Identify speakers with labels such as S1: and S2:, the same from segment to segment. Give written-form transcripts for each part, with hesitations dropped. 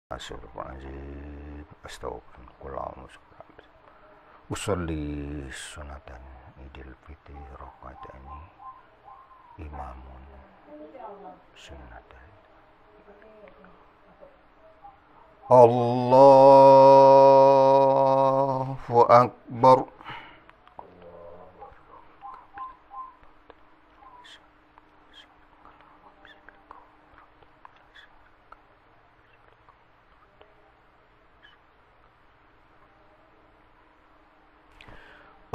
S1: Astagfirullahaladzim, astagfirullah. Usolli sunatan idil fitri rakaatani imamun sunnatan. Allahu akbar.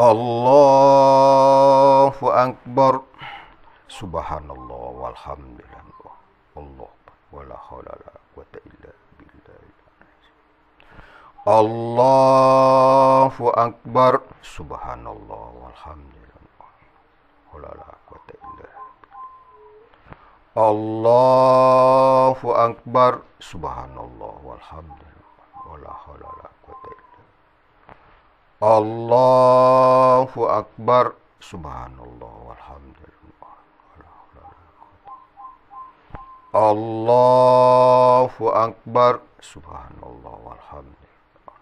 S1: Allahu akbar. Subhanallah walhamdulillah. Allah wala haula wala quwwata illa billah. Allahu akbar. Subhanallah walhamdulillah. Wala quwwata illa billah. Allahu akbar. Subhanallah walhamdulillah. Wala haula wala quwwata illa. Allahu akbar. Subhanallah walhamdulillah. Allahu akbar. Subhanallah walhamdulillah.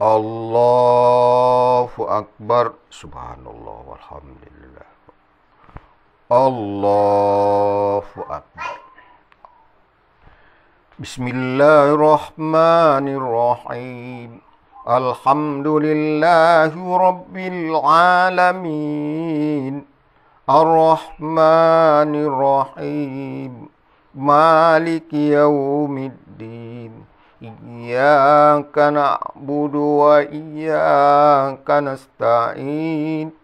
S1: Allahu akbar. Subhanallah walhamdulillah. Allahu akbar. Bismillahirrahmanirrahim. Alhamdulillahi rabbil alamin. Ar-Rahmanir Rahim. Maliki yaumiddin. Iyyaka na'budu wa iyyaka nasta'in.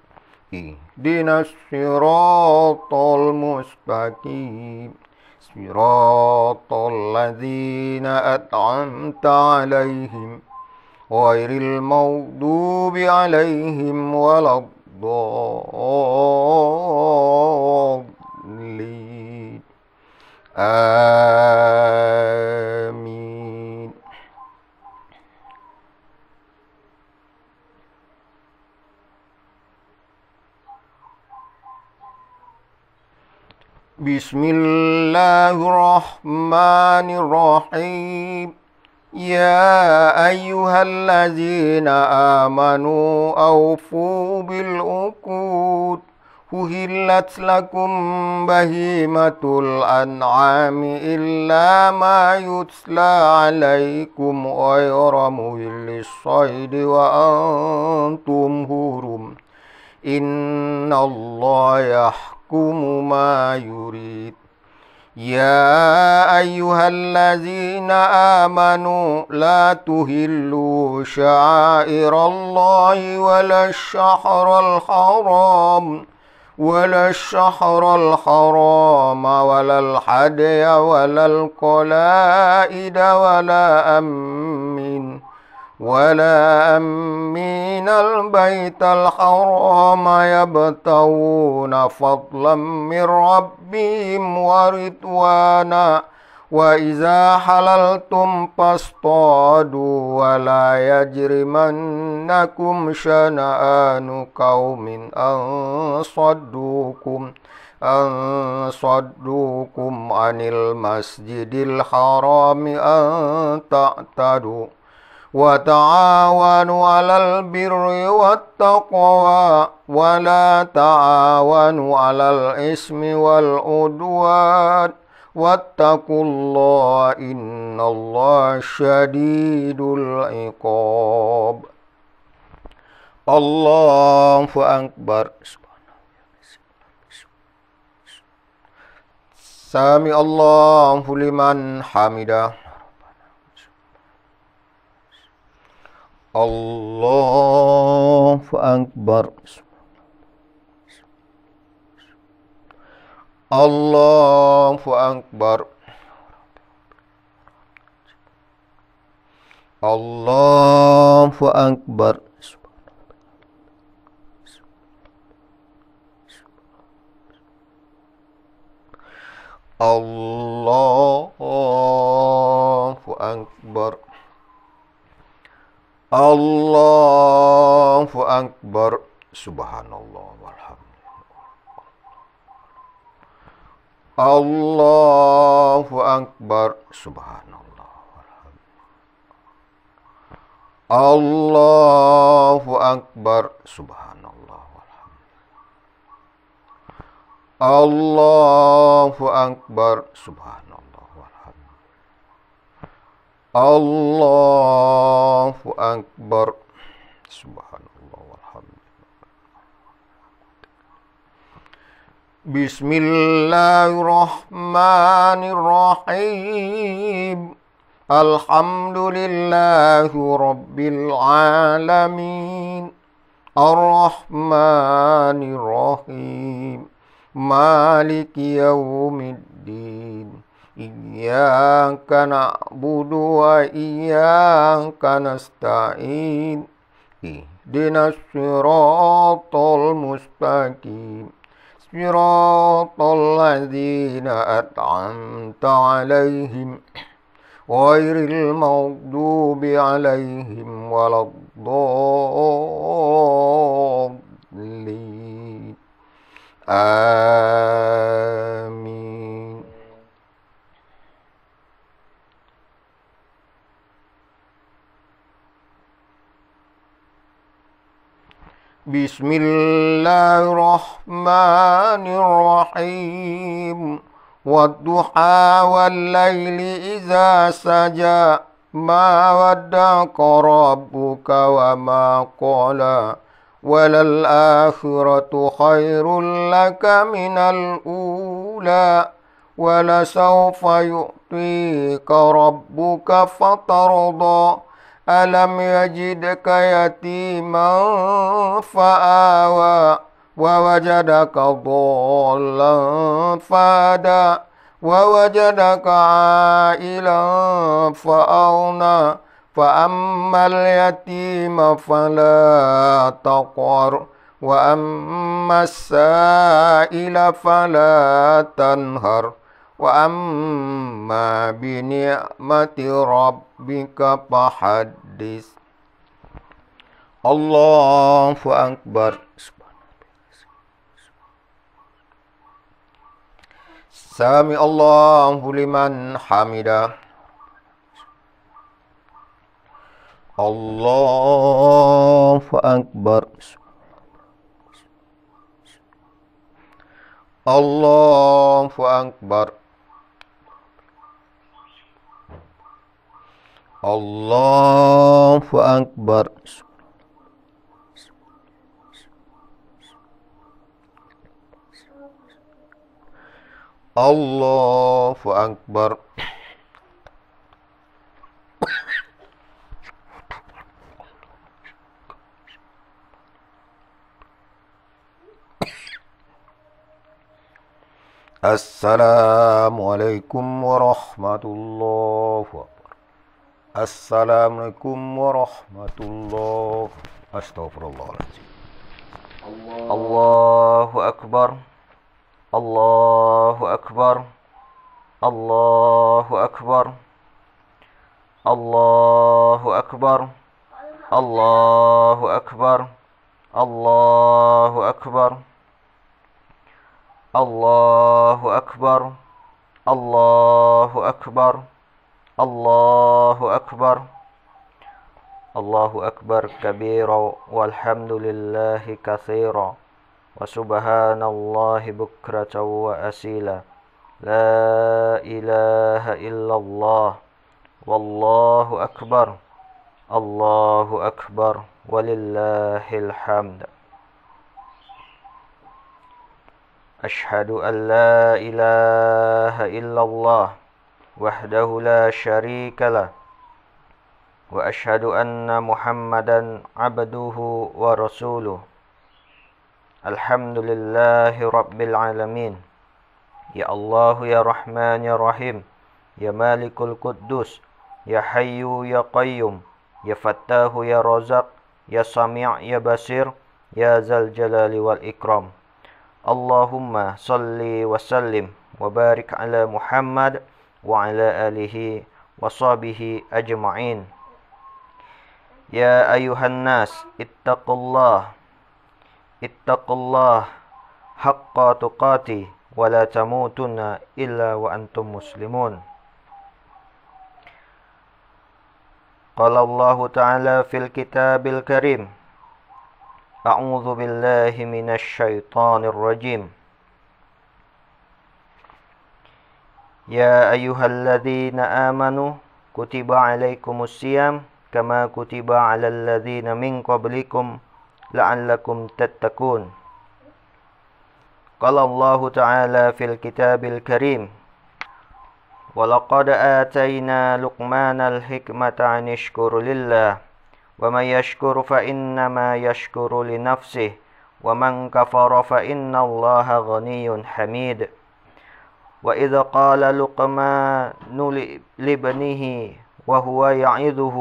S1: Ihdinas siratal mustaqim. Siratal ladzina an'amta 'alaihim ghairil maghdubi 'alaihim waladdallin. Amin. Bismillahirrahmanirrahim. Ya ayyuhallazina amanu awfu bil uqud. Uhillat lakum bahimatul an'ami illa ma yutla alaikum ghayra muhillis saydi wa antum hurum. Innallaha yahkumu ma yurid. Ya ayyuhallazina amanu la tuhillu sya'irallahi wala syahral haram wala syahral haram wala hadya wala qalaida wala ammin al-baital haram yabtawuna fadlan min rabbihim wa ridwana wa iza halaltum fastadu wa la yajrimannakum syana'anu qaumin an saddukum anil masjidil harami an ta'tadu. Wa ta'awanu 'alal birri wat taqwa wa la ta'awanu 'alal ismi wal 'udwan wattaqullaha innallaha syadidul 'iqab. Allahu akbar. Sami Allahu liman hamidah. Allahu akbar. Allahu akbar. Allahu akbar. Allahu akbar. Allahu akbar. Subhanallah walhamdulillah. Allahu Akbar. Subhanallah. Allahu Akbar. Subhanallah. Allahu Akbar. Subhanallah. Allahu Akbar. Subhanallah. Bismillahirrahmanirrahim. Alhamdulillahi Rabbil Alamin. Ar-Rahmanir-Rahim. Maliki Yawmiddin. Iyyaka na'budu wa iyyaka nasta'in. Ihdinas siratal mustaqim. Siratal ladzina an'amta 'alaihim ghairil maghdubi 'alaihim waladdallin. Amin. Bismillahirrahmanirrahim. Wadduha wal-laili idza saja. Ma wadda'aka rabbuka wa ma qala. Walal akhiratu khairul laka minal ula. Walasawfa yu'tika rabbuka fatarda. Alam yajidka yatiman fa'awa. Wa wajadaka dhallan fahada. Wa wajadaka ailan fa'aghna. Fa'ammal yatima fala taqhar. Wa ammas sa'ila fala tanhar. Wa amma bi ni'mati rabbika fahaddis. Allahu Akbar. Sami Allahu liman hamidah. Allahu Akbar. Allahu Akbar. Allahu Akbar. Allahu Akbar. Assalamualaikum warahmatullahi wabarakatuh. Assalamualaikum warahmatullahi wabarakatuh. Astagfirullahaladzim.
S2: Allahu Akbar. Allahu Akbar. Allahu Akbar. Allahu Akbar. Allahu Akbar. Allahu Akbar. Allahu Akbar. Allahu Akbar. Allahu Akbar. Allahu Akbar kabira walhamdulillahi katsira wa subhanallahi bukratan wa asila. La ilaha illallah. Wallahu akbar. Allahu akbar walillahil hamd. Ashhadu an la ilaha illallah wahdahu la syarika lah. Wa ashhadu anna Muhammadan abduhu wa rasuluh. Alhamdulillahi rabbil alamin. Ya Allah ya Rahman ya Rahim. Ya Malikul Quddus. Ya Hayyu ya Qayyum. Ya Fattahu ya Razaq. Ya Sami' ya Basir. Ya Zal Jalali wal Ikram. Allahumma salli wa sallim wa barik ala Muhammad wa ala alihi wa sahbihi ajma'in. Ya ayuhan nas ittaqullah haqqa tuqati ولا تموتن إلا وأنتم مسلمون. قال الله تعالى في الكتاب الكريم: أعوذ بالله من الشيطان الرجيم. يا أيها الذين آمنوا كتب عليكم الصيام كما كتب على الذين من قبلكم لعلكم تتقون. قال الله تعالى في الكتاب الكريم: ولقد آتينا لقمان الحكمة أن يشكر لله ومن يشكر فإنما يشكر لنفسه ومن كفر فإن الله غني حميد. وإذ قال لقمان لابنه وهو يعظه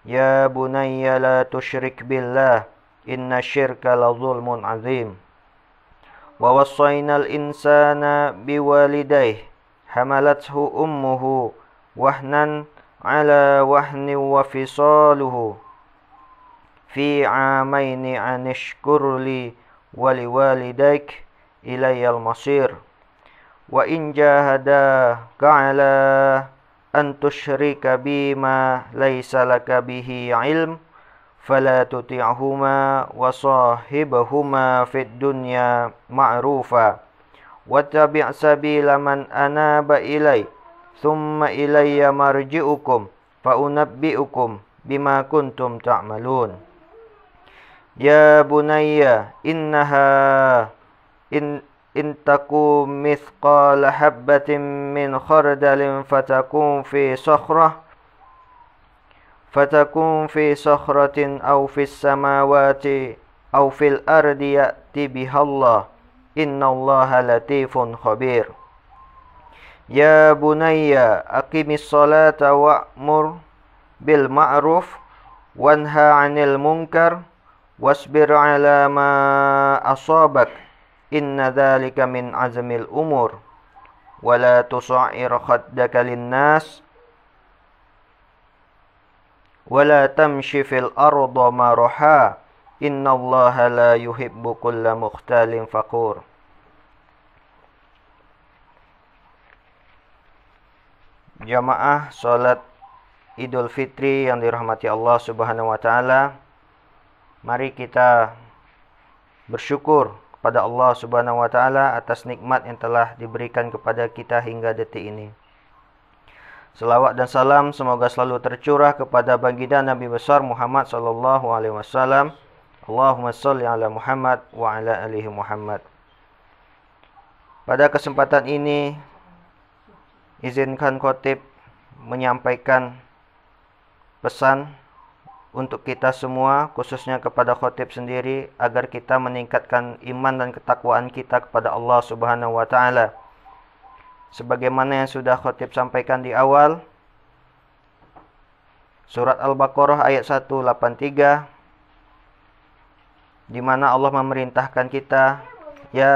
S2: يا بني لا تشرك بالله إن الشرك لظلم عظيم. ووصينا الإنسان بوالديه حملته أمه وهنا على وهن وفصاله في عامين أن اشكر لي ولوالديك إلي المصير. وإن جاهداك على أن تشرك بي ما ليس لك به علم فلا تطعهما وصاحبهما في الدنيا معروفا واتبع سبيل من أناب إلي ثم إلي مرجئكم فأنبئكم بما كنتم تعملون. يا بني إنها إن تكن مثقال حبة من خردل فتكون في صخرة أو في السماوات أو في الأرض يأتي بها الله إن الله لطيف خبير. يا بني أقم الصلاة وأمر بالمعروف وانهى عن المنكر واصبر على ما أصابك إن ذلك من عزم الأمور ولا تصعر خدك للناس ولا تمشي في الأرض مرحا إن الله لا يحب كل مختال فخور. Jamaah salat Idul Fitri yang dirahmati Allah Subhanahu wa taala, mari kita bersyukur kepada Allah Subhanahu wa taala atas nikmat yang telah diberikan kepada kita hingga detik ini. Selawat dan salam semoga selalu tercurah kepada baginda Nabi besar Muhammad sallallahu alaihi wasallam. Allahumma shalli ala Muhammad wa ala alihi Muhammad. Pada kesempatan ini izinkan khotib menyampaikan pesan untuk kita semua, khususnya kepada khotib sendiri, agar kita meningkatkan iman dan ketakwaan kita kepada Allah Subhanahu wa taala. Sebagaimana yang sudah khotib sampaikan di awal, surat Al-Baqarah ayat 183, di mana Allah memerintahkan kita, ya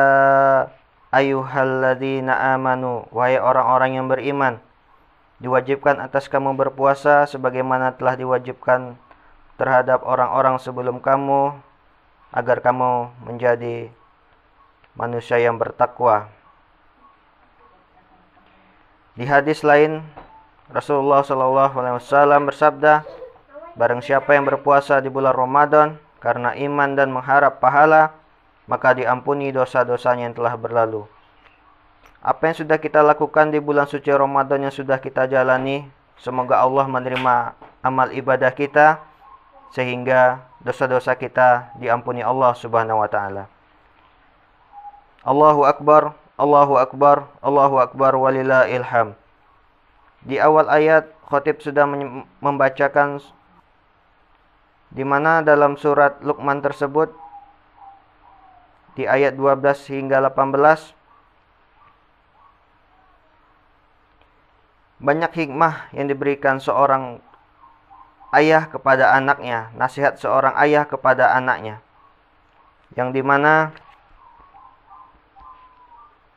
S2: ayyuhalladzina amanu, wahai orang-orang yang beriman, diwajibkan atas kamu berpuasa sebagaimana telah diwajibkan terhadap orang-orang sebelum kamu, agar kamu menjadi manusia yang bertakwa. Di hadis lain, Rasulullah SAW bersabda, barang siapa yang berpuasa di bulan Ramadan karena iman dan mengharap pahala, maka diampuni dosa-dosanya yang telah berlalu. Apa yang sudah kita lakukan di bulan suci Ramadan yang sudah kita jalani, semoga Allah menerima amal ibadah kita, sehingga dosa-dosa kita diampuni Allah Subhanahu wa taala. Allahu Akbar, Allahu Akbar, Allahu Akbar walillahil hamd. Di awal ayat khotib sudah membacakan di mana dalam surat Luqman tersebut di ayat 12 hingga 18 banyak hikmah yang diberikan seorang ayah kepada anaknya, nasihat seorang ayah kepada anaknya, yang dimana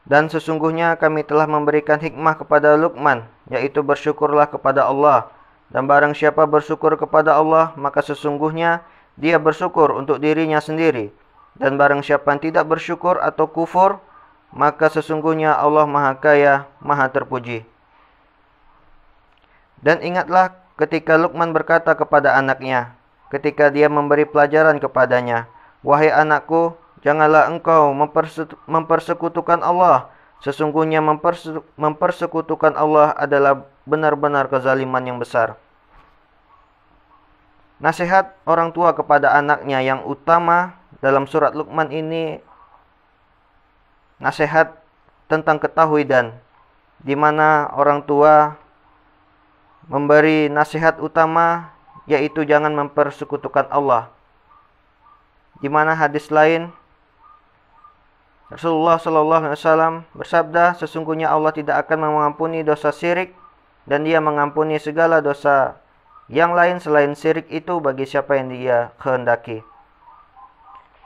S2: dan sesungguhnya kami telah memberikan hikmah kepada Luqman, yaitu bersyukurlah kepada Allah, dan barang siapa bersyukur kepada Allah, maka sesungguhnya dia bersyukur untuk dirinya sendiri, dan barang siapa yang tidak bersyukur atau kufur, maka sesungguhnya Allah Maha Kaya, Maha Terpuji. Dan ingatlah ketika Luqman berkata kepada anaknya, ketika dia memberi pelajaran kepadanya, "Wahai anakku, janganlah engkau mempersekutukan Allah. Sesungguhnya mempersekutukan Allah adalah benar-benar kezaliman yang besar." Nasihat orang tua kepada anaknya yang utama dalam surat Luqman ini nasihat tentang ketauhidan, di mana orang tua memberi nasihat utama yaitu jangan mempersekutukan Allah. Di mana hadis lain Rasulullah sallallahu alaihi wasallam bersabda, sesungguhnya Allah tidak akan mengampuni dosa syirik dan Dia mengampuni segala dosa yang lain selain syirik itu bagi siapa yang Dia kehendaki.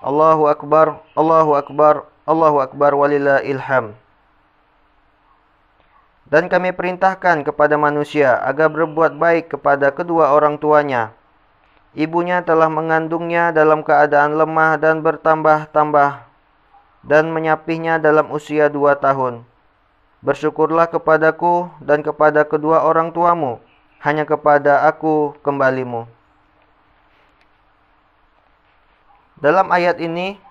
S2: Allahu akbar, Allahu akbar, Allahu akbar walillahil hamd. Dan kami perintahkan kepada manusia agar berbuat baik kepada kedua orang tuanya. Ibunya telah mengandungnya dalam keadaan lemah dan bertambah-tambah, dan menyapihnya dalam usia 2 tahun. Bersyukurlah kepadaku dan kepada kedua orang tuamu, hanya kepada aku kembalimu. Dalam ayat ini,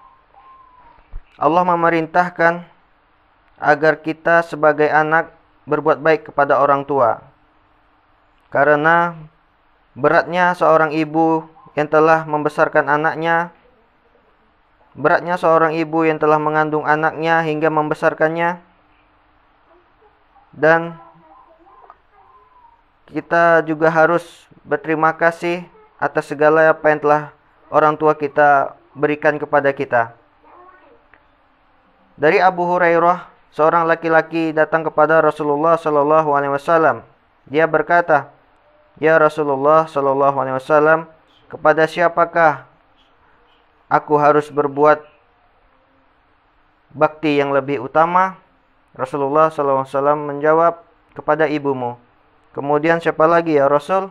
S2: Allah memerintahkan agar kita sebagai anak berbuat baik kepada orang tua. Karena beratnya seorang ibu yang telah membesarkan anaknya, beratnya seorang ibu yang telah mengandung anaknya hingga membesarkannya, dan kita juga harus berterima kasih atas segala apa yang telah orang tua kita berikan kepada kita. Dari Abu Hurairah, seorang laki-laki datang kepada Rasulullah sallallahu alaihi wasallam. Dia berkata, "Ya Rasulullah sallallahu alaihi wasallam, kepada siapakah aku harus berbuat bakti yang lebih utama?" Rasulullah sallallahu alaihi wasallam menjawab, "Kepada ibumu." Kemudian, "Siapa lagi ya Rasul?"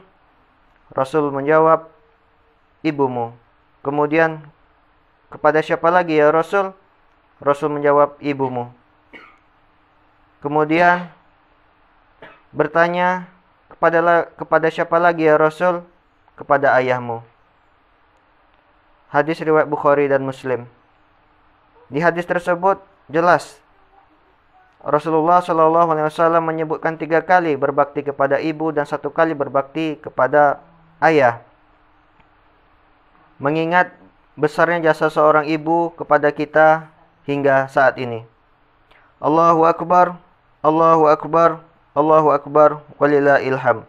S2: Rasul menjawab, "Ibumu." Kemudian, "Kepada siapa lagi ya Rasul?" Rasul menjawab, "Ibumu." Kemudian bertanya, kepada siapa lagi ya Rasul? Kepada ayahmu. Hadis riwayat Bukhari dan Muslim. Di hadis tersebut jelas Rasulullah Shallallahu Alaihi Wasallam menyebutkan 3 kali berbakti kepada ibu dan 1 kali berbakti kepada ayah. Mengingat besarnya jasa seorang ibu kepada kita hingga saat ini. Allahu Akbar, Allahu Akbar, Allahu Akbar, walillahil hamd.